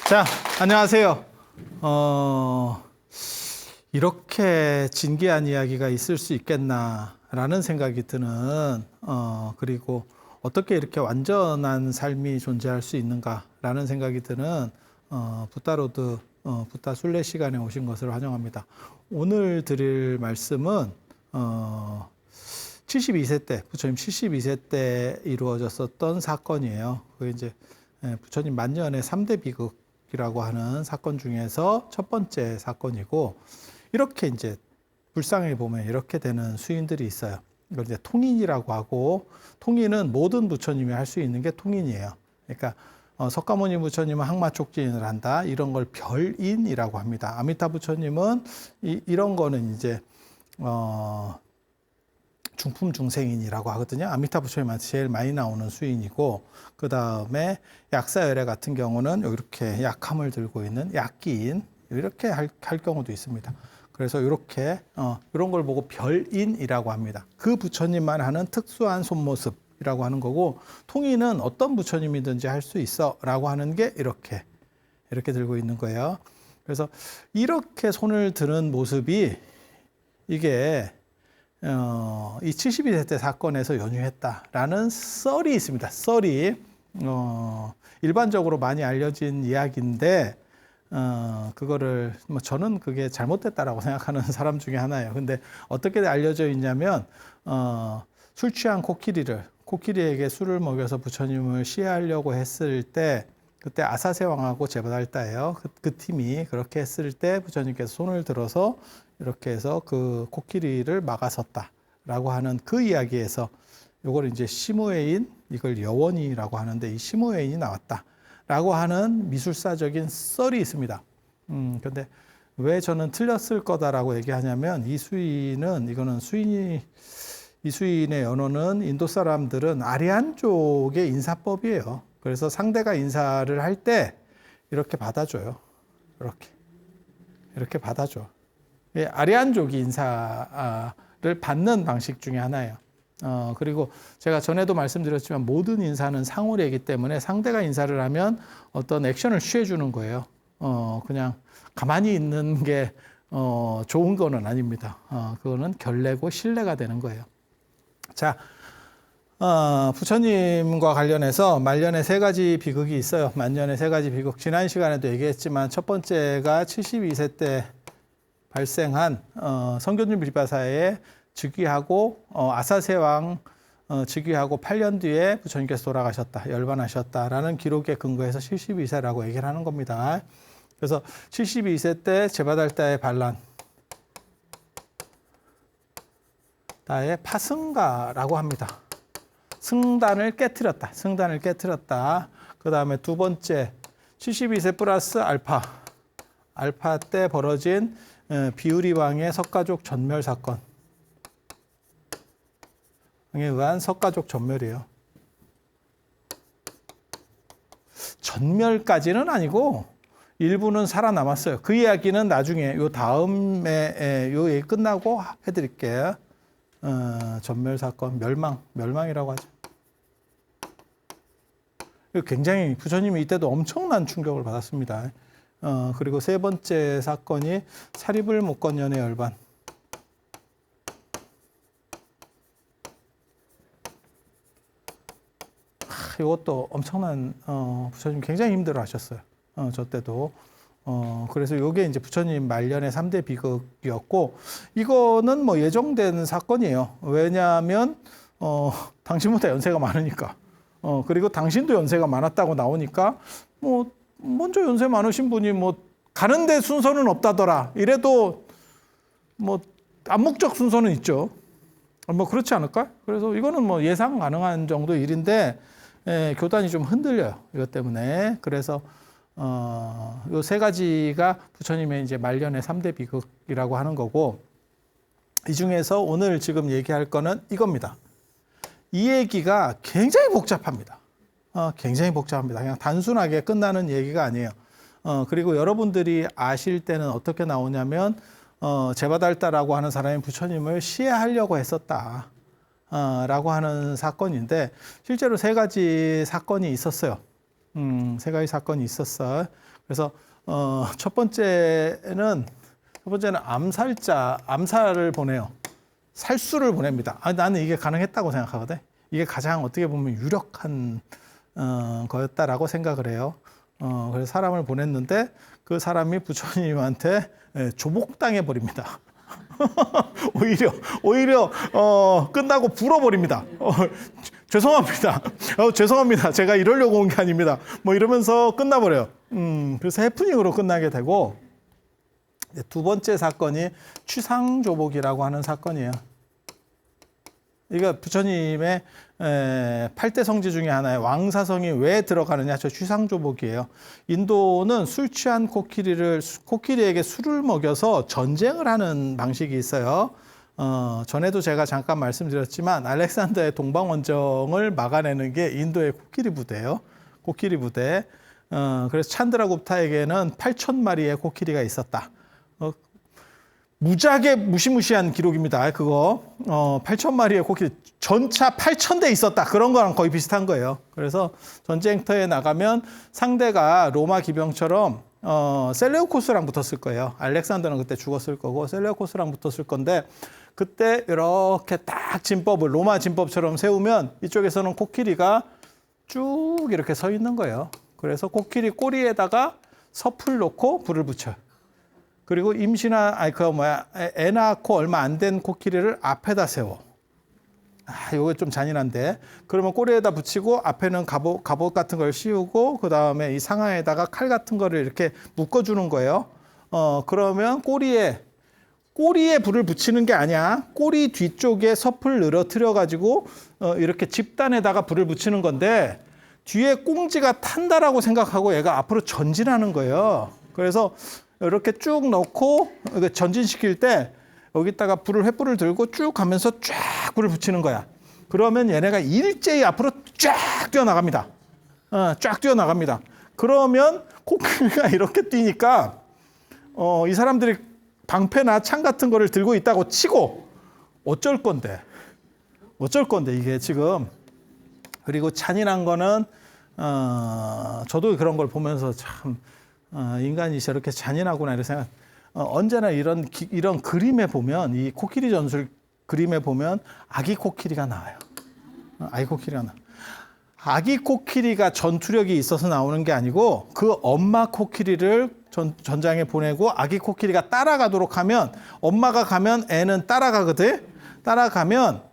자, 안녕하세요. 이렇게 진기한 이야기가 있을 수 있겠나라는 생각이 드는, 그리고 어떻게 이렇게 완전한 삶이 존재할 수 있는가라는 생각이 드는, 붓다로드, 붓다 순례 시간에 오신 것을 환영합니다. 오늘 드릴 말씀은, 72세 때, 부처님 72세 때 이루어졌었던 사건이에요. 그게 이제 부처님 만년의 3대 비극이라고 하는 사건 중에서 첫 번째 사건이고, 이렇게 이제 불상에 보면 이렇게 되는 수인들이 있어요. 이걸 이제 통인이라고 하고, 통인은 모든 부처님이 할 수 있는 게 통인이에요. 그러니까 석가모니 부처님은 항마촉진을 한다. 이런 걸 별인이라고 합니다. 아미타 부처님은 이런 거는 이제 중품 중생인이라고 하거든요. 아미타 부처님한테 제일 많이 나오는 수인이고, 그 다음에 약사열애 같은 경우는 이렇게 약함을 들고 있는 약기인, 이렇게 할 경우도 있습니다. 그래서 이렇게 이런 걸 보고 별인이라고 합니다. 그 부처님만 하는 특수한 손모습이라고 하는 거고, 통인은 어떤 부처님이든지 할 수 있어라고 하는 게 이렇게 들고 있는 거예요. 그래서 이렇게 손을 드는 모습이 이게 이 72세 때 사건에서 연유했다라는 썰이 있습니다. 썰이 일반적으로 많이 알려진 이야기인데, 그거를 뭐 저는 그게 잘못됐다라고 생각하는 사람 중에 하나예요. 근데 어떻게 알려져 있냐면, 술 취한 코끼리에게 술을 먹여서 부처님을 시해하려고 했을 때, 그때 아사세 왕하고 제바달다예요. 그 팀이 그렇게 했을 때 부처님께서 손을 들어서 이렇게 해서 그 코끼리를 막아섰다라고 하는 그 이야기에서 요걸 이제 시무에인, 이걸 여원이라고 하는데, 이 시무에인이 나왔다라고 하는 미술사적인 썰이 있습니다. 근데 왜 저는 틀렸을 거다라고 얘기하냐면, 이 수인의 연호는 인도 사람들은 아리안 쪽의 인사법이에요. 그래서 상대가 인사를 할 때 이렇게 받아줘요. 이렇게 받아줘. 아리안족이 인사를 받는 방식 중에 하나예요. 그리고 제가 전에도 말씀드렸지만, 모든 인사는 상호례이기 때문에 상대가 인사를 하면 어떤 액션을 취해주는 거예요. 그냥 가만히 있는 게 좋은 거는 아닙니다. 그거는 결례고 신뢰가 되는 거예요. 자, 부처님과 관련해서 말년에 세 가지 비극이 있어요. 만년에 세 가지 비극. 지난 시간에도 얘기했지만, 첫 번째가 72세 때 발생한 성견준 비바사에 즉위하고, 아사세왕 즉위하고 8년 뒤에 부처님께서 돌아가셨다, 열반하셨다라는 기록에 근거해서 72세라고 얘기를 하는 겁니다. 그래서 72세 때 제바달다의 반란, 다의 파승가라고 합니다. 승단을 깨트렸다. 그 다음에 두 번째, 72세 플러스 알파 때 벌어진 비우리 왕의 석가족 전멸 사건에 의한 석가족 전멸이에요. 전멸까지는 아니고 일부는 살아남았어요. 그 이야기는 나중에 요 다음에 요 얘기 끝나고 해드릴게요. 전멸 사건, 멸망이라고 하죠. 굉장히 부처님이 이때도 엄청난 충격을 받았습니다. 그리고 세 번째 사건이 사리불 목건연의 열반. 이것도 엄청난, 부처님 굉장히 힘들어 하셨어요. 저 때도. 그래서 이게 이제 부처님 말년의 3대 비극이었고, 이거는 뭐 예정된 사건이에요. 왜냐하면, 당신보다 연세가 많으니까. 그리고 당신도 연세가 많았다고 나오니까, 뭐, 먼저 연세 많으신 분이 뭐, 가는데 순서는 없다더라. 이래도 뭐, 암묵적 순서는 있죠. 뭐, 그렇지 않을까? 그래서 이거는 뭐 예상 가능한 정도 일인데, 교단이 좀 흔들려요. 이것 때문에. 그래서, 요 세 가지가 부처님의 이제 말년의 3대 비극이라고 하는 거고, 이 중에서 오늘 지금 얘기할 거는 이겁니다. 이 얘기가 굉장히 복잡합니다. 굉장히 복잡합니다. 그냥 단순하게 끝나는 얘기가 아니에요. 그리고 여러분들이 아실 때는 어떻게 나오냐면, 제바달다라고 하는 사람이 부처님을 시해하려고 했었다. 라고 하는 사건인데, 실제로 세 가지 사건이 있었어요. 세 가지 사건이 있었어요. 그래서 첫 번째는 암살을 보내요. 살수를 보냅니다. 나는 이게 가능했다고 생각하거든. 이게 가장 어떻게 보면 유력한 거였다라고 생각을 해요. 그래서 사람을 보냈는데 그 사람이 부처님한테 조복당해 버립니다. 오히려 끝나고 불어버립니다. 죄송합니다. 죄송합니다. 제가 이러려고 온 게 아닙니다. 뭐 이러면서 끝나버려요. 그래서 해프닝으로 끝나게 되고, 두 번째 사건이 취상조복이라고 하는 사건이에요. 이거 부처님의 8대 성지 중에 하나의 왕사성이 왜 들어가느냐, 저 취상조복이에요. 인도는 술 취한 코끼리에게 술을 먹여서 전쟁을 하는 방식이 있어요. 전에도 제가 잠깐 말씀드렸지만 알렉산더의 동방원정을 막아내는 게 인도의 코끼리 부대예요. 코끼리 부대. 그래서 찬드라굽타에게는 8,000마리의 코끼리가 있었다. 무지하게 무시무시한 기록입니다. 그거 8,000마리의 코끼리, 전차 8,000대 있었다. 그런 거랑 거의 비슷한 거예요. 그래서 전쟁터에 나가면 상대가 로마 기병처럼 셀레우코스랑 붙었을 거예요. 알렉산더는 그때 죽었을 거고 셀레우코스랑 붙었을 건데, 그때 이렇게 딱 진법을 로마 진법처럼 세우면 이쪽에서는 코끼리가 쭉 이렇게 서 있는 거예요. 그래서 코끼리 꼬리에다가 섭을 놓고 불을 붙여요. 그리고 애 낳고 얼마 안 된 코끼리를 앞에다 세워. 이거 좀 잔인한데. 그러면 꼬리에다 붙이고 앞에는 갑옷 같은 걸 씌우고 그 다음에 이 상하에다가 칼 같은 거를 이렇게 묶어주는 거예요. 그러면 꼬리에 불을 붙이는 게 아니야. 꼬리 뒤쪽에 섭을 늘어뜨려 가지고 이렇게 집단에다가 불을 붙이는 건데, 뒤에 꽁지가 탄다라고 생각하고 얘가 앞으로 전진하는 거예요. 그래서 이렇게 쭉 넣고 전진시킬 때 여기다가 횃불을 들고 쭉 가면서 쫙 불을 붙이는 거야. 그러면 얘네가 일제히 앞으로 쫙 뛰어나갑니다. 쫙 뛰어나갑니다. 그러면 코끼리가 이렇게 뛰니까 이 사람들이 방패나 창 같은 거를 들고 있다고 치고 어쩔 건데 이게 지금. 그리고 잔인한 거는 저도 그런 걸 보면서 참 인간이 저렇게 잔인하구나 이런 생각. 언제나 이런 그림에 보면, 이 코끼리 전술 그림에 보면 아기 코끼리가 나와요. 아기 코끼리가 전투력이 있어서 나오는 게 아니고, 그 엄마 코끼리를 전장에 보내고 아기 코끼리가 따라가도록 하면, 엄마가 가면 애는 따라가거든. 따라가면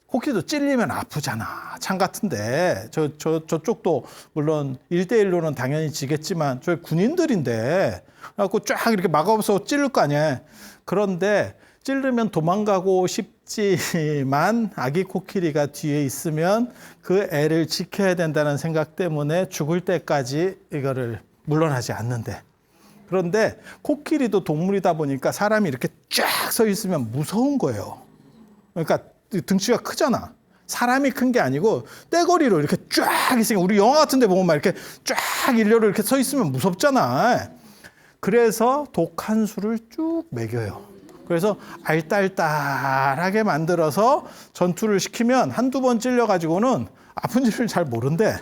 코끼리도 찔리면 아프잖아. 창 같은데. 저쪽도 물론 1대1로는 당연히 지겠지만, 저 군인들인데. 그래갖고 쫙 이렇게 막아서 찌를 거 아니야. 그런데 찌르면 도망가고 싶지만 아기 코끼리가 뒤에 있으면 그 애를 지켜야 된다는 생각 때문에 죽을 때까지 이거를 물러나지 않는데. 그런데 코끼리도 동물이다 보니까 사람이 이렇게 쫙 서 있으면 무서운 거예요. 그러니까 등치가 크잖아. 사람이 큰 게 아니고 떼거리로 이렇게 쫙 있으니까, 우리 영화 같은 데 보면 막 이렇게 쫙 일렬로 이렇게 서 있으면 무섭잖아. 그래서 독한 술을 쭉 먹여요. 그래서 알딸딸하게 만들어서 전투를 시키면 한두 번 찔려가지고는 아픈지를 잘 모른대.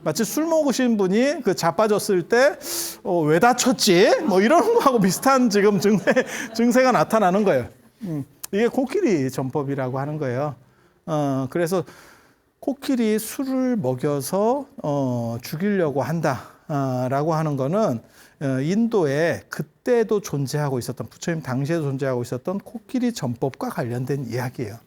마치 술 먹으신 분이 그 자빠졌을 때 왜 다쳤지? 뭐 이런 거하고 비슷한 지금 증세가 나타나는 거예요. 이게 코끼리 전법이라고 하는 거예요. 그래서 코끼리 술을 먹여서 죽이려고 한다라고 하는 거는 인도에 그때도 존재하고 있었던, 부처님 당시에도 존재하고 있었던 코끼리 전법과 관련된 이야기예요.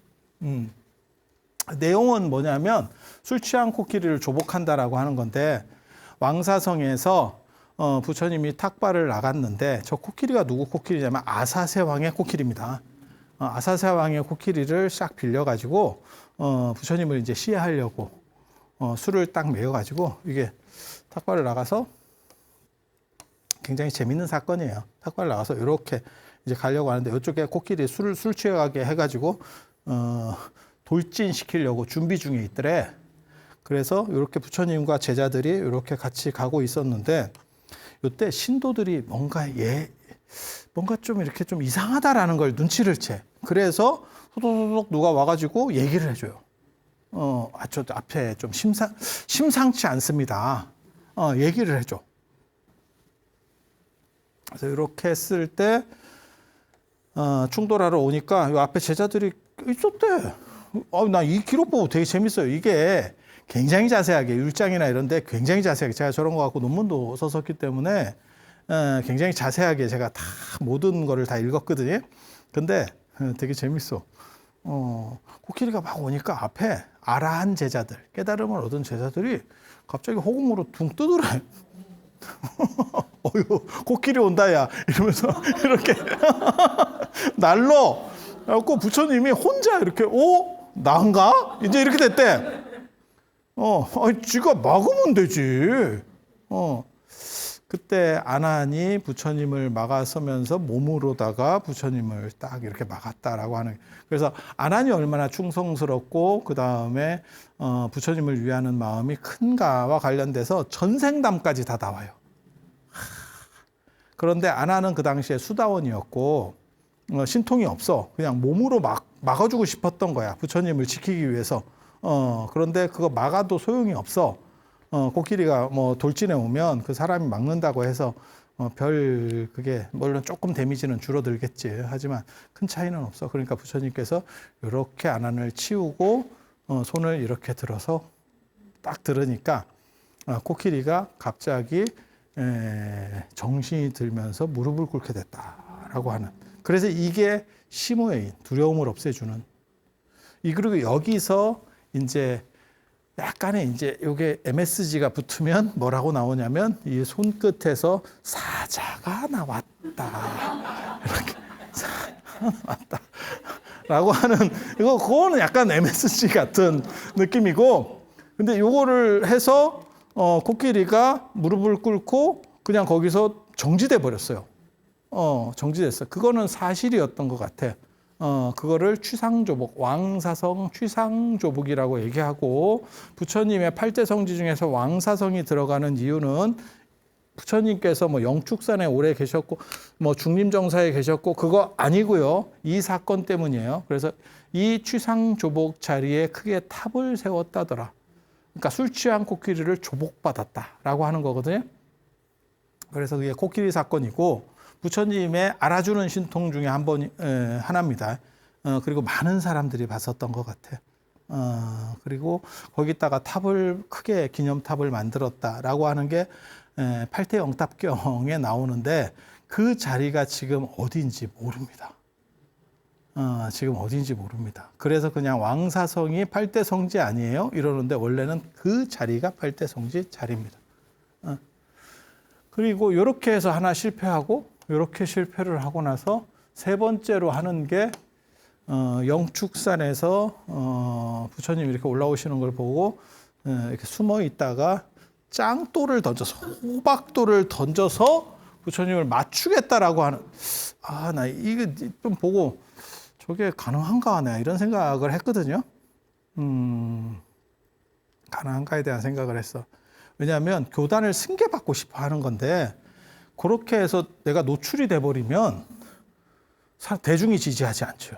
내용은 뭐냐면 술 취한 코끼리를 조복한다라고 하는 건데, 왕사성에서 부처님이 탁발을 나갔는데, 저 코끼리가 누구 코끼리냐면 아사세 왕의 코끼리입니다. 아사세 왕의 코끼리를 싹 빌려가지고 부처님을 이제 시해하려고 술을 딱 메워가지고 이게 탁발을 나가서, 굉장히 재밌는 사건이에요. 탁발을 나가서 이렇게 이제 가려고 하는데, 이쪽에 코끼리 술 취하게 해가지고 돌진시키려고 준비 중에 있더래. 그래서 이렇게 부처님과 제자들이 이렇게 같이 가고 있었는데, 이때 신도들이 뭔가 좀 이렇게 좀 이상하다라는 걸 눈치를 채. 그래서 소독 누가 와가지고 얘기를 해줘요. 저 앞에 좀 심상치 않습니다. 얘기를 해줘. 그래서 이렇게 했을 때 충돌하러 오니까 이 앞에 제자들이 있었대. 나 이 기록 보고 되게 재밌어요. 이게 굉장히 자세하게 율장이나 이런 데 굉장히 자세하게 제가 저런 거 갖고 논문도 썼었기 때문에 굉장히 자세하게 제가 다 모든 거를 다 읽었거든요. 근데 되게 재밌어. 코끼리가 막 오니까 앞에 아라한 제자들, 깨달음을 얻은 제자들이 갑자기 호금으로 둥 뜨더래. 어휴, 코끼리 온다, 야. 이러면서 이렇게 날로. 그래갖고 부처님이 혼자 이렇게, 난가? 이제 이렇게 됐대. 지가 막으면 되지. 그때 아난이 부처님을 막아서면서 몸으로다가 부처님을 딱 이렇게 막았다라고 하는. 그래서 아난이 얼마나 충성스럽고 그 다음에 부처님을 위하는 마음이 큰가와 관련돼서 전생담까지 다 나와요. 그런데 아난은 그 당시에 수다원이었고 신통이 없어. 그냥 몸으로 막아주고 싶었던 거야. 부처님을 지키기 위해서. 그런데 그거 막아도 소용이 없어. 코끼리가 뭐 돌진해 오면 그 사람이 막는다고 해서 그게 물론 조금 데미지는 줄어들겠지. 하지만 큰 차이는 없어. 그러니까 부처님께서 이렇게 아난을 치우고 손을 이렇게 들어서 딱 들으니까 코끼리가 갑자기 정신이 들면서 무릎을 꿇게 됐다라고 하는. 그래서 이게 심오의 두려움을 없애주는. 그리고 여기서 이제 약간의 이제 이게 MSG가 붙으면 뭐라고 나오냐면 이 손끝에서 사자가 나왔다. 이렇게 사자가 나왔다. 라고 하는 그거는 약간 MSG 같은 느낌이고, 근데 요거를 해서 코끼리가 무릎을 꿇고 그냥 거기서 정지돼 버렸어요. 정지됐어. 그거는 사실이었던 것 같아. 그거를 취상조복, 왕사성 취상조복이라고 얘기하고, 부처님의 8대 성지 중에서 왕사성이 들어가는 이유는 부처님께서 뭐 영축산에 오래 계셨고, 뭐 중림정사에 계셨고, 그거 아니고요. 이 사건 때문이에요. 그래서 이 취상조복 자리에 크게 탑을 세웠다더라. 그러니까 술 취한 코끼리를 조복받았다라고 하는 거거든요. 그래서 그게 코끼리 사건이고, 부처님의 알아주는 신통 중에 하나입니다. 그리고 많은 사람들이 봤었던 것 같아. 그리고 거기다가 탑을 크게 기념탑을 만들었다라고 하는 게 8대 영탑경에 나오는데, 그 자리가 지금 어디인지 모릅니다. 지금 어디인지 모릅니다. 그래서 그냥 왕사성이 8대 성지 아니에요? 이러는데 원래는 그 자리가 8대 성지 자리입니다. 그리고 이렇게 해서 하나 실패하고, 이렇게 실패를 하고 나서 세 번째로 하는 게 영축산에서 부처님 이렇게 올라오시는 걸 보고 이렇게 숨어 있다가 짱돌을 던져서, 호박돌을 던져서 부처님을 맞추겠다라고 하는. 나 이게 좀 보고 저게 가능한가 하네 이런 생각을 했거든요. 가능한가에 대한 생각을 했어. 왜냐하면 교단을 승계받고 싶어 하는 건데, 그렇게 해서 내가 노출이 돼버리면 대중이 지지하지 않죠.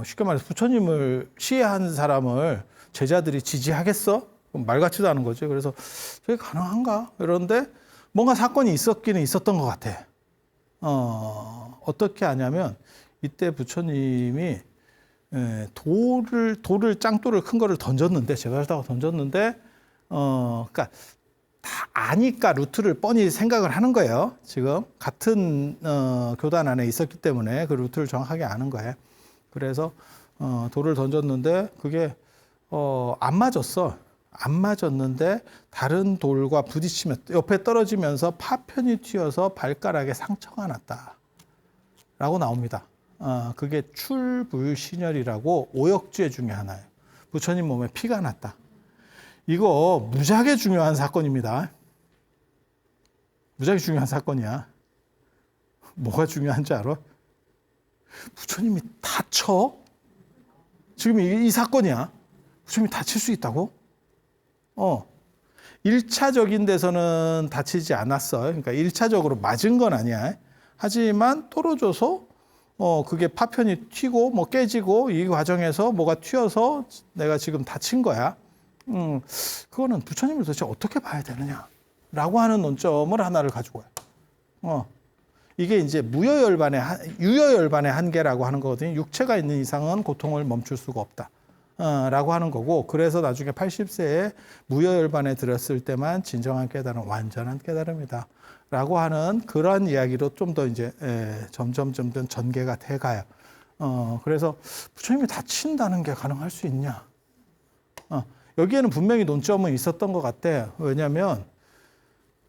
쉽게 말해서 부처님을 시해한 사람을 제자들이 지지하겠어? 말 같지도 않은 거죠. 그래서 저게 가능한가? 이런데 뭔가 사건이 있었기는 있었던 것 같아. 어떻게 하냐면, 이때 부처님이 짱돌을 큰 거를 던졌는데, 제가 하다가 던졌는데, 그러니까 다 아니까 루트를 뻔히 생각을 하는 거예요. 지금 같은 교단 안에 있었기 때문에 그 루트를 정확하게 아는 거예요. 그래서 돌을 던졌는데 그게 안 맞았어. 안 맞았는데 다른 돌과 부딪히면 옆에 떨어지면서 파편이 튀어서 발가락에 상처가 났다 라고 나옵니다. 그게 출불신열이라고 오역죄 중에 하나예요. 부처님 몸에 피가 났다. 이거 무지하게 중요한 사건입니다. 무지하게 중요한 사건이야. 뭐가 중요한지 알아? 부처님이 다쳐? 지금 이 사건이야. 부처님이 다칠 수 있다고? 1차적인 데서는 다치지 않았어요. 그러니까 1차적으로 맞은 건 아니야. 하지만 떨어져서 그게 파편이 튀고 뭐 깨지고 이 과정에서 뭐가 튀어서 내가 지금 다친 거야. 그거는 부처님을 도대체 어떻게 봐야 되느냐라고 하는 논점을 하나를 가지고 와요. 이게 이제 유여열반의 한계라고 하는 거거든요. 육체가 있는 이상은 고통을 멈출 수가 없다. 라고 하는 거고, 그래서 나중에 80세에 무여열반에 들었을 때만 진정한 깨달음, 완전한 깨달음이다. 라고 하는 그러한 이야기로 좀 더 이제 점점 전개가 돼 가요. 그래서 부처님이 다친다는 게 가능할 수 있냐? 여기에는 분명히 논점은 있었던 것 같아요. 왜냐하면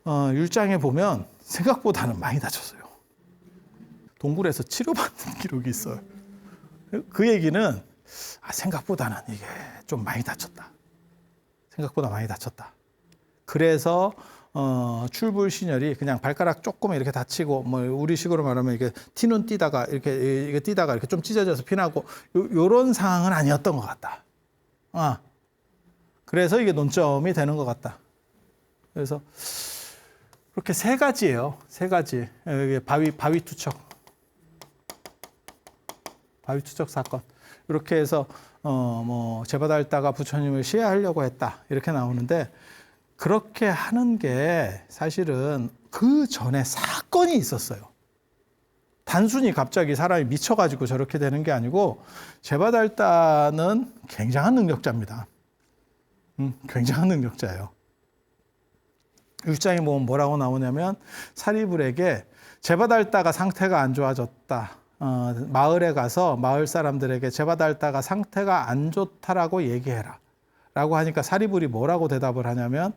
율장에 보면 생각보다는 많이 다쳤어요. 동굴에서 치료받는 기록이 있어요. 그 얘기는 생각보다는 이게 좀 많이 다쳤다. 생각보다 많이 다쳤다. 그래서 출불신열이 그냥 발가락 조금 이렇게 다치고, 뭐 우리식으로 말하면 이렇게 티눈 띄다가 이렇게 띄다가 이렇게 좀 찢어져서 피나고 요런 상황은 아니었던 것 같다. 그래서 이게 논점이 되는 것 같다. 그래서 그렇게 세 가지예요. 세 가지. 바위 투척 사건. 이렇게 해서 제바달다가 부처님을 시해하려고 했다. 이렇게 나오는데, 그렇게 하는 게 사실은 그 전에 사건이 있었어요. 단순히 갑자기 사람이 미쳐가지고 저렇게 되는 게 아니고, 제바달다는 굉장한 능력자입니다. 굉장한 능력자예요. 율장에 보면 뭐라고 나오냐면, 사리불에게 제바달다가 상태가 안 좋아졌다. 마을에 가서 마을 사람들에게 제바달다가 상태가 안 좋다라고 얘기해라. 라고 하니까 사리불이 뭐라고 대답을 하냐면,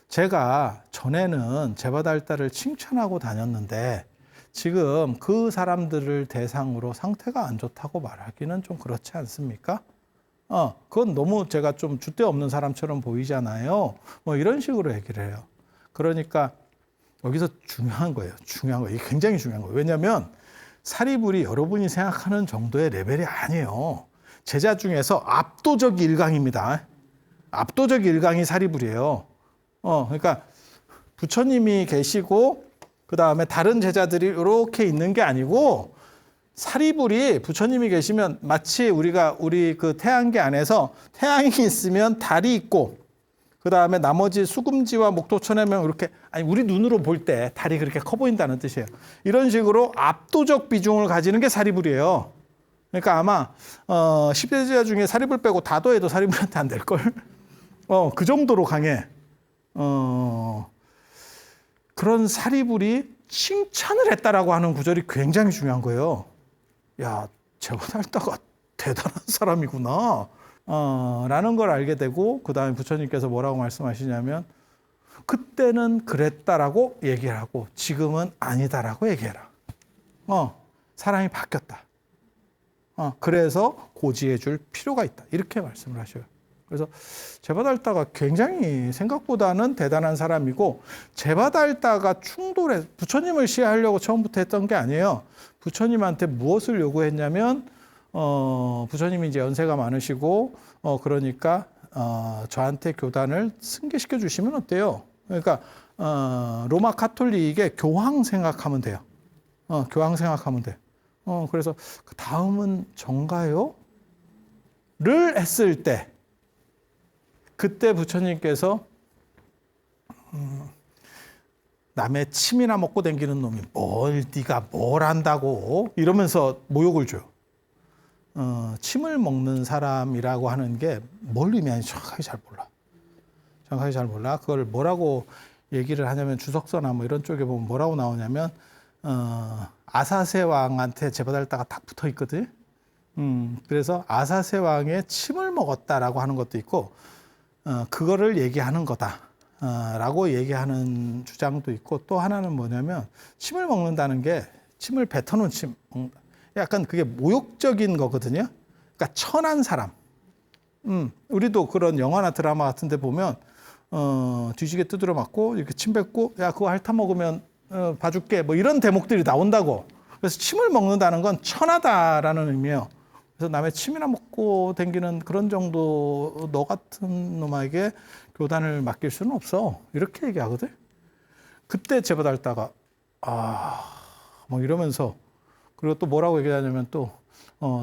제가 전에는 제바달다를 칭찬하고 다녔는데 지금 그 사람들을 대상으로 상태가 안 좋다고 말하기는 좀 그렇지 않습니까? 그건 너무 제가 좀 줏대 없는 사람처럼 보이잖아요. 뭐 이런 식으로 얘기를 해요. 그러니까 여기서 중요한 거예요. 이게 굉장히 중요한 거예요. 왜냐하면 사리불이 여러분이 생각하는 정도의 레벨이 아니에요. 제자 중에서 압도적 일강입니다. 압도적 일강이 사리불이에요. 그러니까 부처님이 계시고 그 다음에 다른 제자들이 이렇게 있는 게 아니고, 사리불이 부처님이 계시면 마치 우리 그 태양계 안에서 태양이 있으면 달이 있고, 그 다음에 나머지 수금지와 목토천해명 이렇게, 우리 눈으로 볼 때 달이 그렇게 커 보인다는 뜻이에요. 이런 식으로 압도적 비중을 가지는 게 사리불이에요. 그러니까 아마 10대 제자 중에 사리불 빼고 다 더해도 사리불한테 안 될걸. 그 정도로 강해. 그런 사리불이 칭찬을 했다라고 하는 구절이 굉장히 중요한 거예요. 야, 제바달다가 대단한 사람이구나. 라는 걸 알게 되고, 그 다음에 부처님께서 뭐라고 말씀하시냐면, 그때는 그랬다라고 얘기를 하고 지금은 아니다라고 얘기해라. 사람이 바뀌었다. 그래서 고지해 줄 필요가 있다. 이렇게 말씀을 하셔요. 그래서 제바달다가 굉장히 생각보다는 대단한 사람이고, 제바달다가 부처님을 시해하려고 처음부터 했던 게 아니에요. 부처님한테 무엇을 요구했냐면, 부처님이 이제 연세가 많으시고, 그러니까 저한테 교단을 승계시켜 주시면 어때요? 그러니까 로마 카톨릭의 교황 생각하면 돼요. 교황 생각하면 돼. 그래서 그 다음은 전가요? 를 했을 때, 그때 부처님께서 남의 침이나 먹고 다니는 놈이 네가 뭘 안다고 이러면서 모욕을 줘요. 침을 먹는 사람이라고 하는 게 뭘 의미하는지 정확하게 잘 몰라. 그걸 뭐라고 얘기를 하냐면, 주석서나 뭐 이런 쪽에 보면 뭐라고 나오냐면, 아사세 왕한테 제바달다가 딱 붙어 있거든. 그래서 아사세 왕의 침을 먹었다라고 하는 것도 있고, 그거를 얘기하는 거다. 라고 얘기하는 주장도 있고, 또 하나는 뭐냐면, 침을 먹는다는 게 침을 뱉어놓은 침, 약간 그게 모욕적인 거거든요. 그러니까 천한 사람. 우리도 그런 영화나 드라마 같은 데 보면 뒤지게 두드려 맞고 이렇게 침 뱉고, 야 그거 핥아 먹으면 봐줄게, 뭐 이런 대목들이 나온다고. 그래서 침을 먹는다는 건 천하다라는 의미예요. 그래서 남의 침이나 먹고 댕기는 그런 정도 너 같은 놈에게 교단을 맡길 수는 없어, 이렇게 얘기하거든. 그때 제바달다가 뭐 이러면서, 그리고 또 뭐라고 얘기하냐면, 또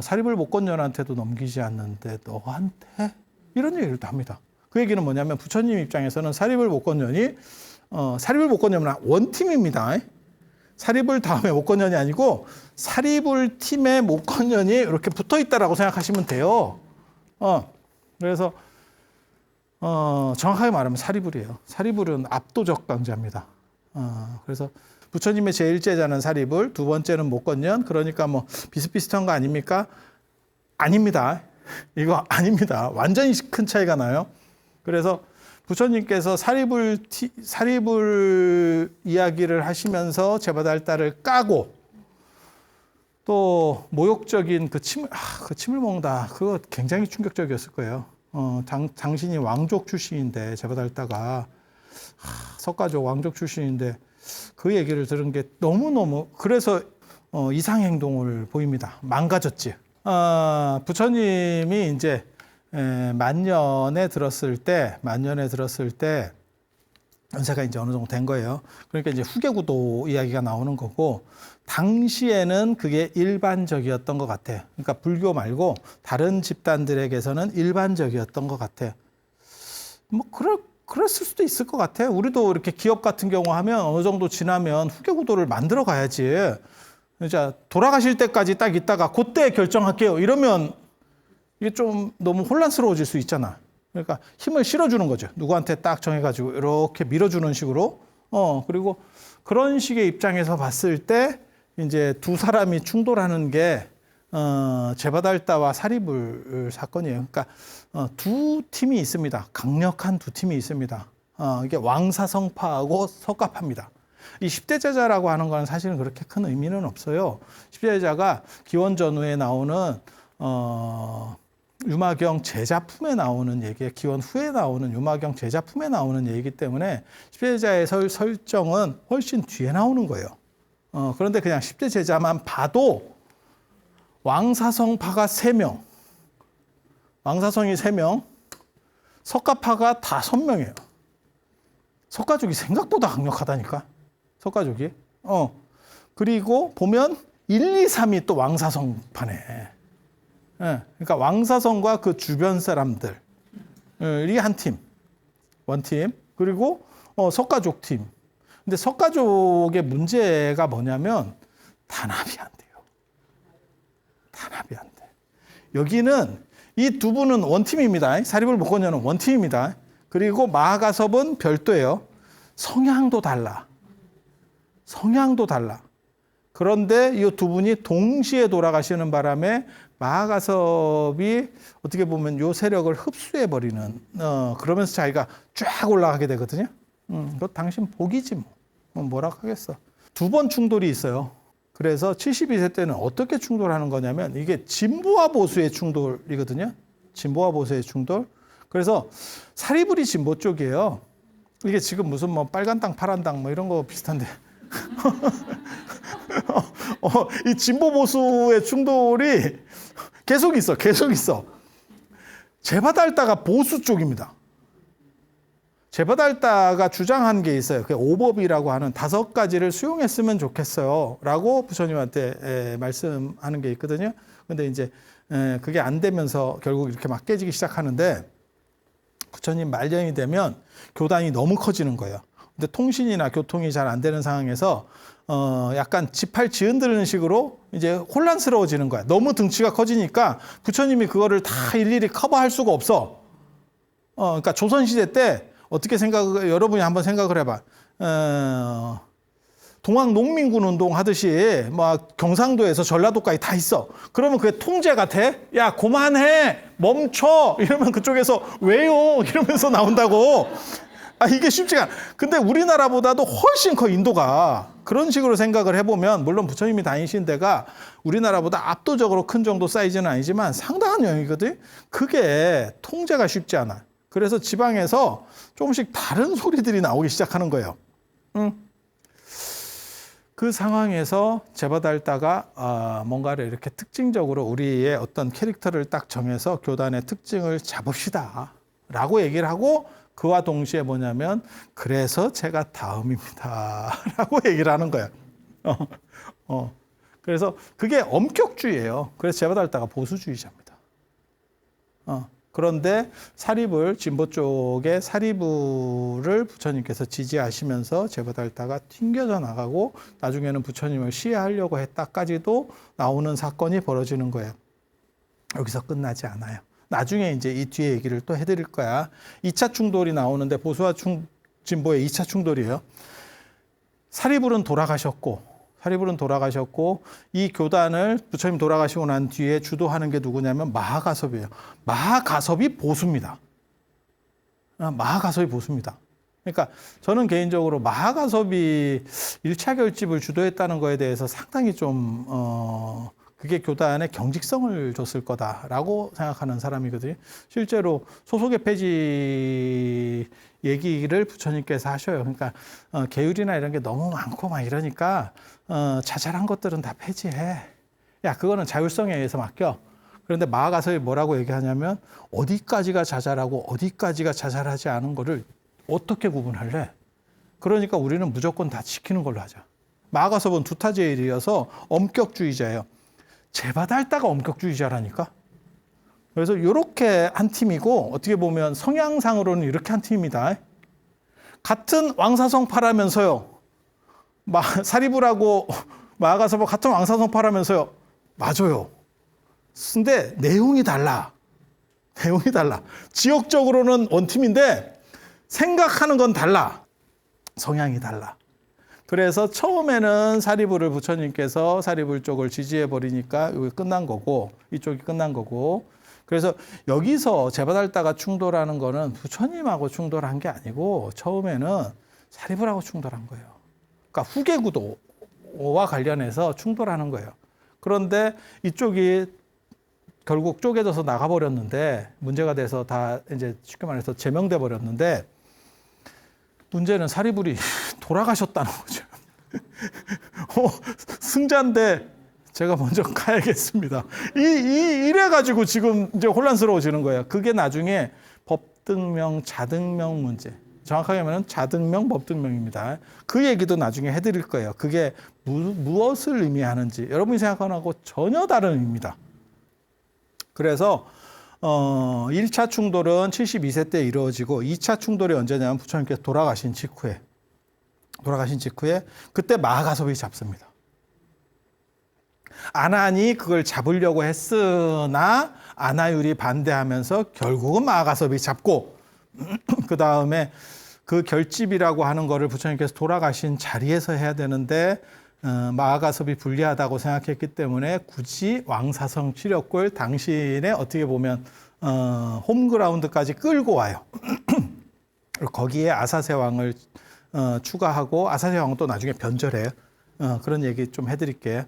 사리불 목건년한테도 넘기지 않는데 너한테 이런 얘기를 또 합니다. 그 얘기는 뭐냐면 부처님 입장에서는 사리불 목건년이 사리불 목건년은 원팀입니다. 사리불 다음에 목건년이 아니고 사리불 팀의 목건년이 이렇게 붙어 있다라고 생각하시면 돼요. 그래서 정확하게 말하면 사리불이에요. 사리불은 압도적 강자입니다. 그래서 부처님의 제1제자는 사리불, 두 번째는 목건년. 그러니까 뭐 비슷비슷한 거 아닙니까? 아닙니다. 이거 아닙니다. 완전히 큰 차이가 나요. 그래서 부처님께서 사리불 이야기를 하시면서 제바달다를 까고 또 모욕적인 그 침을 먹는다. 그거 굉장히 충격적이었을 거예요. 당신이 왕족 출신인데 제바달다가 석가족 왕족 출신인데 그 얘기를 들은 게 너무너무 그래서 이상 행동을 보입니다. 망가졌지. 부처님이 이제 만년에 들었을 때 연세가 이제 어느 정도 된 거예요. 그러니까 이제 후계구도 이야기가 나오는 거고 당시에는 그게 일반적이었던 것 같아. 그러니까 불교 말고 다른 집단들에게서는 일반적이었던 것 같아. 뭐 그랬을 수도 있을 것 같아. 우리도 이렇게 기업 같은 경우 하면 어느 정도 지나면 후계구도를 만들어 가야지. 진짜 돌아가실 때까지 딱 있다가 그때 결정할게요. 이러면 이게 좀 너무 혼란스러워질 수 있잖아. 그러니까 힘을 실어주는 거죠. 누구한테 딱 정해가지고 이렇게 밀어주는 식으로. 그리고 그런 식의 입장에서 봤을 때 이제 두 사람이 충돌하는 게 제바달다와 사리불 사건이에요. 그러니까 두 팀이 있습니다. 강력한 두 팀이 있습니다. 이게 왕사성파하고 석가파입니다. 이 10대 제자라고 하는 건 사실은 그렇게 큰 의미는 없어요. 10대 제자가 기원전후에 나오는 유마경 제자품에 나오는 얘기에 기원 후에 나오는 유마경 제자품에 나오는 얘기이기 때문에 10대 제자의 설정은 훨씬 뒤에 나오는 거예요. 그런데 그냥 10대 제자만 봐도 왕사성파가 3명, 왕사성이 3명, 석가파가 5명이에요. 석가족이 생각보다 강력하다니까. 석가족이. 그리고 보면 1, 2, 3이 또 왕사성파네. 그러니까 왕사성과 그 주변 사람들이 한 팀, 원팀. 그리고 석가족 팀. 근데 석가족의 문제가 뭐냐면 단합이 안 돼요. 단합이 안 돼. 여기는 이 두 분은 원팀입니다. 사리불 목건년은 원팀입니다. 그리고 마하가섭은 별도예요. 성향도 달라. 그런데 이 두 분이 동시에 돌아가시는 바람에 마하가섭이 어떻게 보면 요 세력을 흡수해 버리는 그러면서 자기가 쫙 올라가게 되거든요. 그거 당신 복이지 뭐라고 하겠어. 두 번 충돌이 있어요. 그래서 72세 때는 어떻게 충돌하는 거냐면 이게 진보와 보수의 충돌이거든요. 진보와 보수의 충돌. 그래서 사리불이 진보 쪽이에요. 이게 지금 무슨 뭐 빨간 땅 파란 땅 뭐 이런 거 비슷한데 이 진보 보수의 충돌이 계속 있어. 제바달다가 보수 쪽입니다. 제바달다가 주장한 게 있어요. 그 오법이라고 하는 5가지를 수용했으면 좋겠어요. 라고 부처님한테 말씀하는 게 있거든요. 근데 이제 그게 안 되면서 결국 이렇게 막 깨지기 시작하는데 부처님 말년이 되면 교단이 너무 커지는 거예요. 근데 통신이나 교통이 잘 안 되는 상황에서 약간 지팔 지은드는 식으로 이제 혼란스러워지는 거야. 너무 등치가 커지니까 부처님이 그거를 다 일일이 커버할 수가 없어. 그러니까 조선시대 때 어떻게 여러분이 한번 생각을 해봐. 동학 농민군 운동 하듯이 막 경상도에서 전라도까지 다 있어. 그러면 그게 통제가 돼? 야, 그만해! 멈춰! 이러면 그쪽에서 왜요? 이러면서 나온다고. 이게 쉽지가 않아. 근데 우리나라보다도 훨씬 커, 인도가. 그런 식으로 생각을 해보면, 물론 부처님이 다니신 데가 우리나라보다 압도적으로 큰 정도 사이즈는 아니지만 상당한 영역이거든. 그게 통제가 쉽지 않아. 그래서 지방에서 조금씩 다른 소리들이 나오기 시작하는 거예요. 그 상황에서 제바달다가 뭔가를 이렇게 특징적으로 우리의 어떤 캐릭터를 딱 정해서 교단의 특징을 잡읍시다 라고 얘기를 하고 그와 동시에 뭐냐면 그래서 제가 다음입니다 라고 얘기를 하는 거예요. 그래서 그게 엄격주의예요. 그래서 제바달다가 보수주의자입니다. 그런데 사립을 진보 쪽에 사립부를 부처님께서 지지하시면서 제보달다가 튕겨져 나가고 나중에는 부처님을 시해하려고 했다까지도 나오는 사건이 벌어지는 거예요. 여기서 끝나지 않아요. 나중에 이제 이 뒤에 얘기를 또 해드릴 거야. 2차 충돌이 나오는데 보수와 진보의 2차 충돌이에요. 사리불은 돌아가셨고 이 교단을 부처님 돌아가시고 난 뒤에 주도하는 게 누구냐면 마하가섭이에요. 마하가섭이 보수입니다. 마하가섭이 보수입니다. 그러니까 저는 개인적으로 마하가섭이 1차 결집을 주도했다는 거에 대해서 상당히 좀 그게 교단에 경직성을 줬을 거다라고 생각하는 사람이거든요. 실제로 소속의 폐지 얘기를 부처님께서 하셔요. 그러니까 계율이나 이런 게 너무 많고 막 이러니까 자잘한 것들은 다 폐지해. 야, 그거는 자율성에 의해서 맡겨. 그런데 마하가섭이 뭐라고 얘기하냐면 어디까지가 자잘하고 어디까지가 자잘하지 않은 거를 어떻게 구분할래? 그러니까 우리는 무조건 다 지키는 걸로 하자. 마하가섭은 두타제일이어서 엄격주의자예요. 제바달다가 엄격주의자라니까. 그래서 이렇게 한 팀이고 어떻게 보면 성향상으로는 이렇게 한 팀입니다. 같은 왕사성파라면서요. 사리불하고 마하가섭하고 같은 왕사성파라면서요. 맞아요. 근데 내용이 달라. 지역적으로는 원팀인데 생각하는 건 달라. 성향이 달라. 그래서 처음에는 사리불을 부처님께서 사리불 쪽을 지지해 버리니까 이게 끝난 거고 이쪽이 끝난 거고 그래서 여기서 제바달다가 충돌하는 거는 부처님하고 충돌한 게 아니고 처음에는 사리불하고 충돌한 거예요. 그러니까 후계 구도와 관련해서 충돌하는 거예요. 그런데 이쪽이 결국 쪼개져서 나가버렸는데 문제가 돼서 다 이제 쉽게 말해서 제명돼 버렸는데 문제는 사리불이 돌아가셨다는 거죠. 승자인데 제가 먼저 가야겠습니다. 이래가지고 지금 이제 혼란스러워지는 거예요. 그게 나중에 법등명, 자등명 문제. 정확하게 하면 자등명, 법등명입니다. 그 얘기도 나중에 해드릴 거예요. 그게 무엇을 의미하는지 여러분이 생각하는 거하고 전혀 다른 의미입니다. 그래서 1차 충돌은 72세 때 이루어지고 2차 충돌이 언제냐면 부처님께서 돌아가신 직후에 그때 마하가섭이 잡습니다. 아난이 그걸 잡으려고 했으나 아나율이 반대하면서 결국은 마하가섭이 잡고 그 다음에 그 결집이라고 하는 거를 부처님께서 돌아가신 자리에서 해야 되는데 마하가섭이 불리하다고 생각했기 때문에 굳이 왕사성 치력골 당신의 어떻게 보면 홈그라운드까지 끌고 와요. 거기에 아사세왕을 추가하고 아사세왕은 또 나중에 변절해요. 그런 얘기 좀 해드릴게요.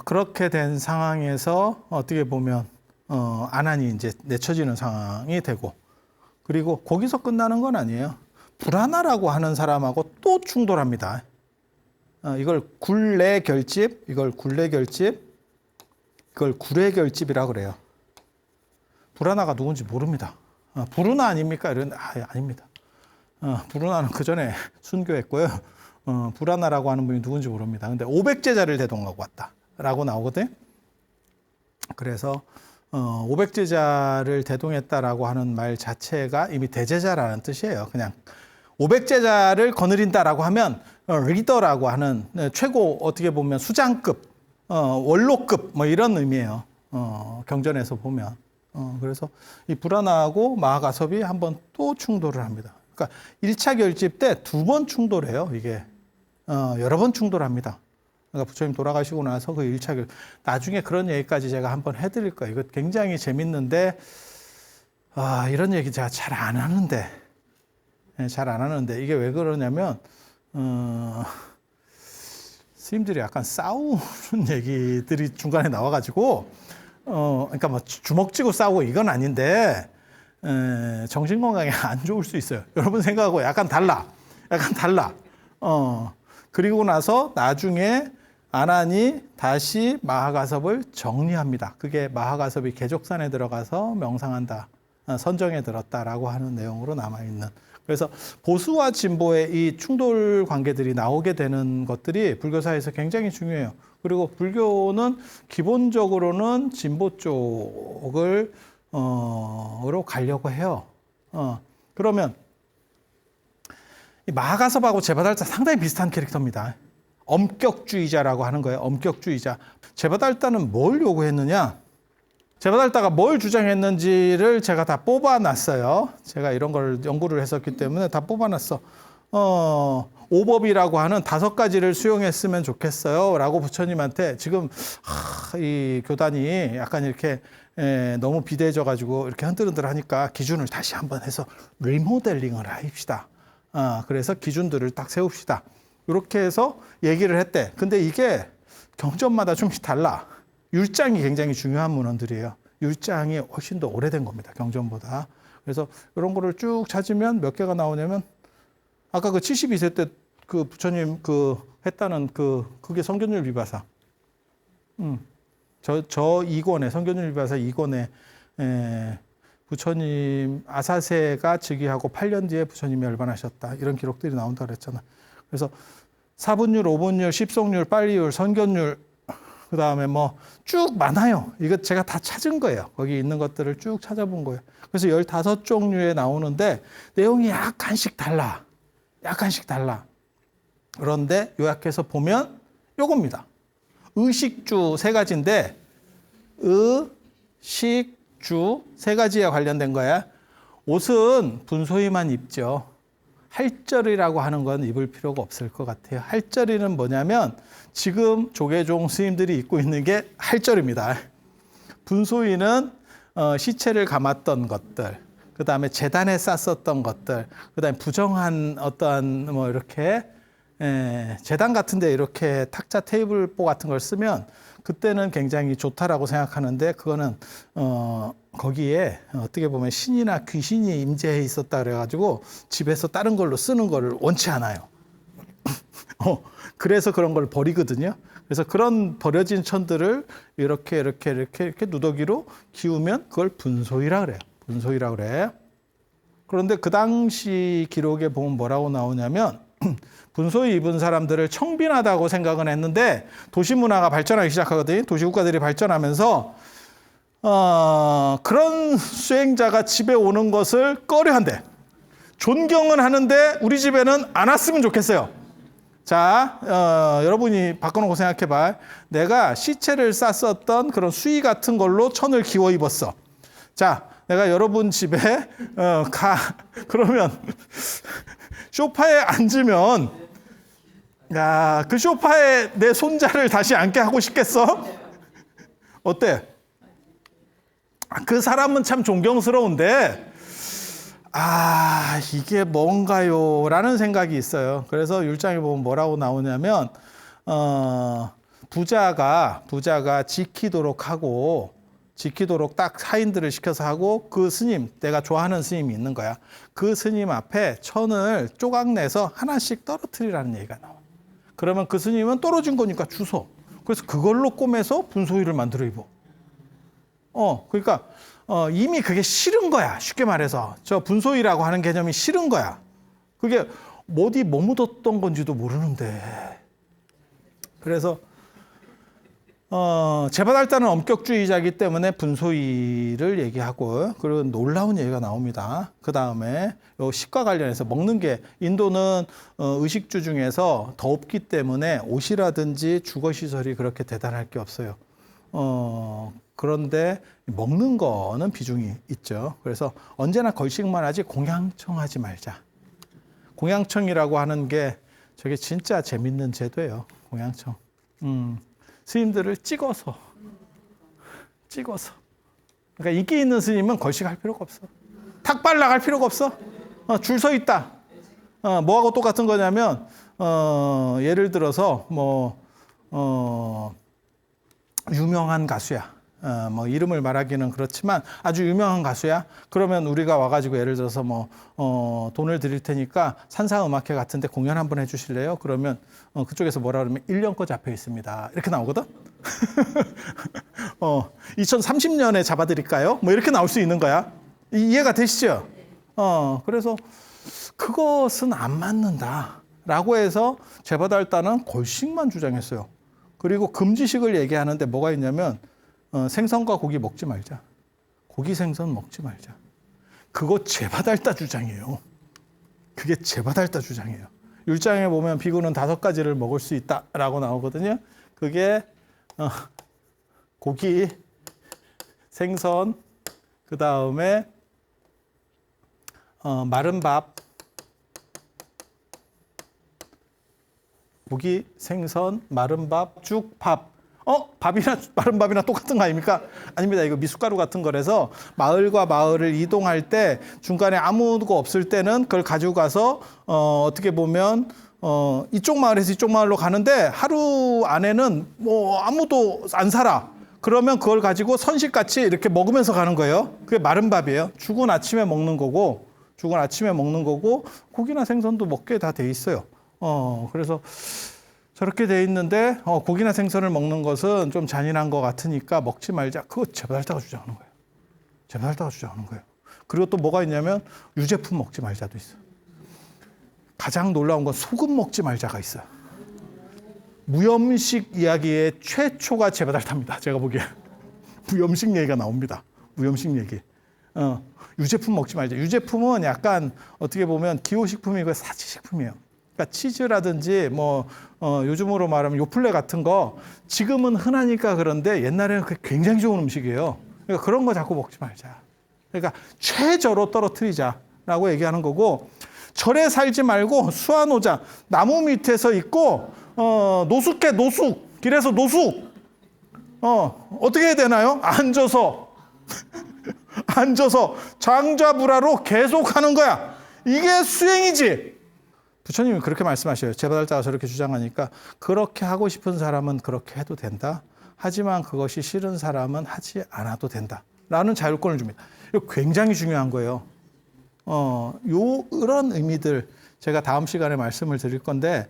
그렇게 된 상황에서 어떻게 보면 아난이 이제 내쳐지는 상황이 되고 그리고 거기서 끝나는 건 아니에요. 불아나라고 하는 사람하고 또 충돌합니다. 이걸 굴레 결집, 이걸 구례 결집이라고 그래요. 불아나가 누군지 모릅니다. 부르나 아닙니까? 아닙니다. 부르나는 그 전에 순교했고요. 불아나라고 하는 분이 누군지 모릅니다. 근데 500제자를 대동하고 왔다라고 나오거든요. 그래서 500제자를 대동했다라고 하는 말 자체가 이미 대제자라는 뜻이에요. 그냥 500제자를 거느린다라고 하면 리더라고 하는 최고 어떻게 보면 수장급, 원로급 뭐 이런 의미예요. 경전에서 보면. 그래서 이 불아나하고 마하가섭이 한번 또 충돌을 합니다. 그러니까 1차 결집 때 2번 충돌해요. 이게 여러 번 충돌합니다. 그러니까 부처님 돌아가시고 나서 그 1차 결집 나중에 그런 얘기까지 제가 한번 해드릴 거예요. 이거 굉장히 재밌는데 이런 얘기 제가 잘 안 하는데 이게 왜 그러냐면 스님들이 약간 싸우는 얘기들이 중간에 나와가지고 그러니까 뭐 주먹 쥐고 싸우고 이건 아닌데 정신 건강에 안 좋을 수 있어요. 여러분 생각하고 약간 달라. 그리고 나서 나중에 아난이 다시 마하가섭을 정리합니다. 그게 마하가섭이 개족산에 들어가서 명상한다. 선정에 들었다라고 하는 내용으로 남아있는. 그래서 보수와 진보의 이 충돌 관계들이 나오게 되는 것들이 불교사에서 굉장히 중요해요. 그리고 불교는 기본적으로는 진보 쪽을 으로 가려고 해요. 그러면 이 마하가섭하고 제바달타 상당히 비슷한 캐릭터입니다. 엄격주의자라고 하는 거예요. 엄격주의자. 제바달타는 뭘 요구했느냐? 제바달타가 뭘 주장했는지를 제가 다 뽑아놨어요. 제가 이런 걸 연구를 했었기 때문에 다 뽑아놨어. 오법이라고 하는 5가지를 수용했으면 좋겠어요. 라고 부처님한테 지금 이 교단이 약간 이렇게 너무 비대해져가지고 이렇게 흔들흔들 하니까 기준을 다시 한번 해서 리모델링을 합시다. 그래서 기준들을 딱 세웁시다. 이렇게 해서 얘기를 했대. 근데 이게 경전마다 좀씩 달라. 율장이 굉장히 중요한 문헌들이에요. 율장이 훨씬 더 오래된 겁니다. 경전보다. 그래서 이런 거를 쭉 찾으면 몇 개가 나오냐면 아까 그 72세 때 그 부처님 그 했다는 그게 성견율 비바사. 저 2권에 성견율 비바사 2권에 부처님 아사세가 즉위하고 8년 뒤에 부처님이 열반하셨다. 이런 기록들이 나온다 그랬잖아. 그래서 사분율, 오분율, 십속률, 빨리율, 선견율 그 다음에 뭐 쭉 많아요. 이거 제가 다 찾은 거예요. 거기 있는 것들을 쭉 찾아본 거예요. 그래서 15종류에 나오는데 내용이 약간씩 달라. 약간씩 달라. 그런데 요약해서 보면 요겁니다. 의식주 3가지인데 의식주 3가지에 관련된 거야. 옷은 분소이만 입죠. 할절이라고 하는 건 입을 필요가 없을 것 같아요. 할절이는 뭐냐면 지금 조계종 스님들이 입고 있는 게 할절입니다. 분소이는 시체를 감았던 것들, 그 다음에 제단에 쌌었던 것들, 그 다음에 부정한 어떠한 뭐 이렇게 제단 같은데 이렇게 탁자 테이블보 같은 걸 쓰면 그때는 굉장히 좋다라고 생각하는데 그거는 거기에 어떻게 보면 신이나 귀신이 임재해 있었다 그래가지고 집에서 다른 걸로 쓰는 거를 원치 않아요. 그래서 그런 걸 버리거든요. 그래서 그런 버려진 천들을 이렇게 누더기로 기우면 그걸 분소이라 그래요. 분소이라 그래. 그런데 그 당시 기록에 보면 뭐라고 나오냐면 분소이 입은 사람들을 청빈하다고 생각은 했는데 도시 문화가 발전하기 시작하거든요. 도시 국가들이 발전하면서 그런 수행자가 집에 오는 것을 꺼려한대. 존경은 하는데 우리 집에는 안 왔으면 좋겠어요. 자, 여러분이 바꿔놓고 생각해봐. 내가 시체를 쌌었던 그런 수의 같은 걸로 천을 기워 입었어. 자, 내가 여러분 집에 가. 그러면 소파에 앉으면 야, 그 소파에 내 손자를 다시 앉게 하고 싶겠어? 어때? 그 사람은 참 존경스러운데 이게 뭔가요? 라는 생각이 있어요. 그래서 율장에 보면 뭐라고 나오냐면 부자가 지키도록 딱 하인들을 시켜서 하고 그 스님, 내가 좋아하는 스님이 있는 거야. 그 스님 앞에 천을 조각내서 하나씩 떨어뜨리라는 얘기가 나와. 그러면 그 스님은 떨어진 거니까 주워. 그래서 그걸로 꼬매서 분소이를 만들어 입어. 그러니까 이미 그게 싫은 거야. 쉽게 말해서 저 분소이라고 하는 개념이 싫은 거야. 그게 어디 뭐 묻었던 건지도 모르는데. 그래서 제바달타는 엄격주의자이기 때문에 분소이를 얘기하고 그리고 놀라운 얘기가 나옵니다. 그 다음에 식과 관련해서 먹는 게 인도는 의식주 중에서 덥기 때문에 옷이라든지 주거시설이 그렇게 대단할 게 없어요. 그런데 먹는 거는 비중이 있죠. 그래서 언제나 걸식만 하지 공양청 하지 말자. 공양청이라고 하는 게 저게 진짜 재밌는 제도예요. 공양청. 스님들을 찍어서. 그러니까 인기 있는 스님은 걸식할 필요가 없어. 탁발 나갈 필요가 없어. 줄 서 있다. 뭐하고 똑같은 거냐면 예를 들어서 유명한 가수야. 뭐 이름을 말하기는 그렇지만 아주 유명한 가수야. 그러면 우리가 와가지고 예를 들어서 돈을 드릴 테니까 산사음악회 같은데 공연 한번 해주실래요? 그러면 그쪽에서 뭐라 그러면 1년 거 잡혀 있습니다. 이렇게 나오거든. 2030년에 잡아드릴까요? 뭐 이렇게 나올 수 있는 거야. 이해가 되시죠? 그래서 그것은 안 맞는다라고 해서 제바달다는 골식만 주장했어요. 그리고 금지식을 얘기하는데 뭐가 있냐면 생선과 고기 먹지 말자. 고기 생선 먹지 말자. 그거 제바달다 주장이에요. 그게 제바달다 주장이에요. 율장에 보면 비구는 5가지를 먹을 수 있다라고 나오거든요. 그게 고기, 생선, 그 다음에 마른 밥, 고기, 생선, 마른 밥, 죽, 밥. 밥이나 마른 밥이나 똑같은 거 아닙니까? 아닙니다. 이거 미숫가루 같은 거라서 마을과 마을을 이동할 때 중간에 아무도 없을 때는 그걸 가지고 가서 어떻게 보면 이쪽 마을에서 이쪽 마을로 가는데 하루 안에는 뭐 아무도 안 살아. 그러면 그걸 가지고 선식같이 이렇게 먹으면서 가는 거예요. 그게 마른 밥이에요. 죽은 아침에 먹는 거고, 고기나 생선도 먹게 다 돼 있어요. 그래서 저렇게 돼 있는데 고기나 생선을 먹는 것은 좀 잔인한 것 같으니까 먹지 말자. 그거 제바달다가 주장하는 거예요. 제바달다가 주장하는 거예요. 그리고 또 뭐가 있냐면 유제품 먹지 말자도 있어요. 가장 놀라운 건 소금 먹지 말자가 있어요. 무염식 이야기의 최초가 제바달다입니다. 제가 보기에 무염식 얘기가 나옵니다. 무염식 얘기. 유제품 먹지 말자. 유제품은 약간 어떻게 보면 기호식품이고 사치식품이에요. 그러니까 치즈라든지 뭐 요즘으로 말하면 요플레 같은 거 지금은 흔하니까 그런데 옛날에는 그게 굉장히 좋은 음식이에요. 그러니까 그런 거 자꾸 먹지 말자. 그러니까 최저로 떨어뜨리자라고 얘기하는 거고, 절에 살지 말고 수완오자 나무 밑에서 있고 노숙해. 노숙. 길에서 노숙. 어떻게 해야 되나요? 앉아서 장좌불하로 계속 하는 거야. 이게 수행이지. 부처님이 그렇게 말씀하셔요. 제바달다가 저렇게 주장하니까 그렇게 하고 싶은 사람은 그렇게 해도 된다. 하지만 그것이 싫은 사람은 하지 않아도 된다. 라는 자율권을 줍니다. 이거 굉장히 중요한 거예요. 이런 의미들 제가 다음 시간에 말씀을 드릴 건데,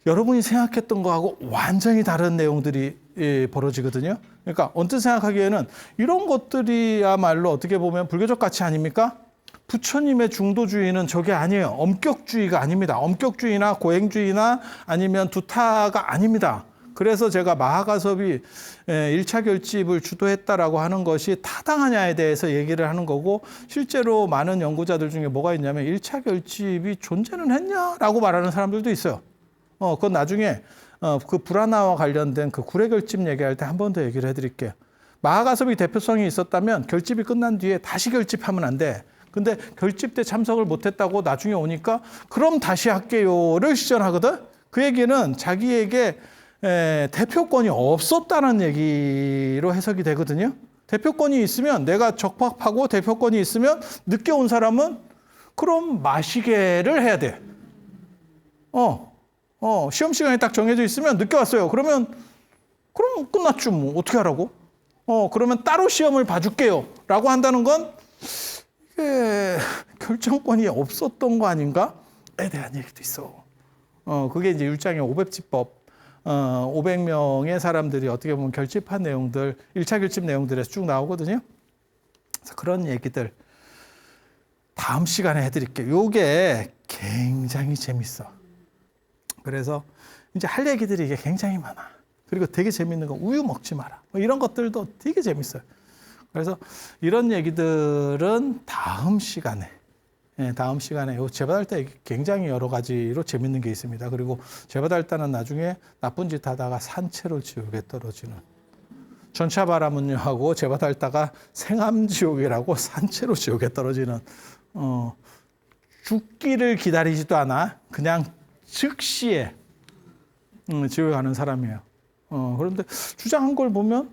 여러분이 생각했던 거하고 완전히 다른 내용들이 벌어지거든요. 그러니까 언뜻 생각하기에는 이런 것들이야말로 어떻게 보면 불교적 가치 아닙니까? 부처님의 중도주의는 저게 아니에요. 엄격주의가 아닙니다. 엄격주의나 고행주의나 아니면 두타가 아닙니다. 그래서 제가 마하가섭이 1차 결집을 주도했다라고 하는 것이 타당하냐에 대해서 얘기를 하는 거고, 실제로 많은 연구자들 중에 뭐가 있냐면 1차 결집이 존재는 했냐라고 말하는 사람들도 있어요. 그건 나중에 그 불화나와 관련된 그 구례 결집 얘기할 때 한 번 더 얘기를 해드릴게요. 마하가섭이 대표성이 있었다면 결집이 끝난 뒤에 다시 결집하면 안 돼. 근데 결집 때 참석을 못했다고 나중에 오니까 그럼 다시 할게요를 시전하거든. 그 얘기는 자기에게 대표권이 없었다는 얘기로 해석이 되거든요. 대표권이 있으면, 내가 적합하고 대표권이 있으면 늦게 온 사람은 그럼 마시게를 해야 돼. 시험 시간이 딱 정해져 있으면 늦게 왔어요. 그럼 끝났죠. 뭐 어떻게 하라고? 그러면 따로 시험을 봐줄게요. 라고 한다는 건 이게 결정권이 없었던 거 아닌가에 대한 얘기도 있어. 그게 이제 율장의 오백지법, 500명의 사람들이 어떻게 보면 결집한 내용들, 1차 결집 내용들에서 쭉 나오거든요. 그래서 그런 얘기들 다음 시간에 해드릴게요. 요게 굉장히 재밌어. 그래서 이제 할 얘기들이 이게 굉장히 많아. 그리고 되게 재밌는 건 우유 먹지 마라. 뭐 이런 것들도 되게 재밌어요. 그래서 이런 얘기들은 다음 시간에 요 제바달다 얘기 굉장히 여러 가지로 재밌는 게 있습니다. 그리고 제바달다는 나중에 나쁜 짓 하다가 산채로 지옥에 떨어지는, 전차바라문유하고 제바달다가 생암지옥이라고 산채로 지옥에 떨어지는, 죽기를 기다리지도 않아 그냥 즉시에 지옥에 가는 사람이에요. 그런데 주장한 걸 보면,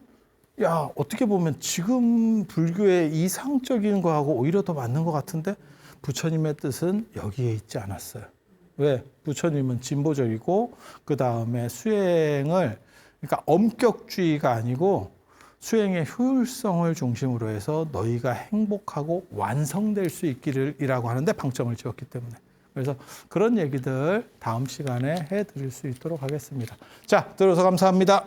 야, 어떻게 보면 지금 불교의 이상적인 거하고 오히려 더 맞는 것 같은데, 부처님의 뜻은 여기에 있지 않았어요. 왜? 부처님은 진보적이고, 그 다음에 수행을, 그러니까 엄격주의가 아니고 수행의 효율성을 중심으로 해서 너희가 행복하고 완성될 수 있기를이라고 하는데 방점을 지었기 때문에. 그래서 그런 얘기들 다음 시간에 해드릴 수 있도록 하겠습니다. 자, 들어서 감사합니다.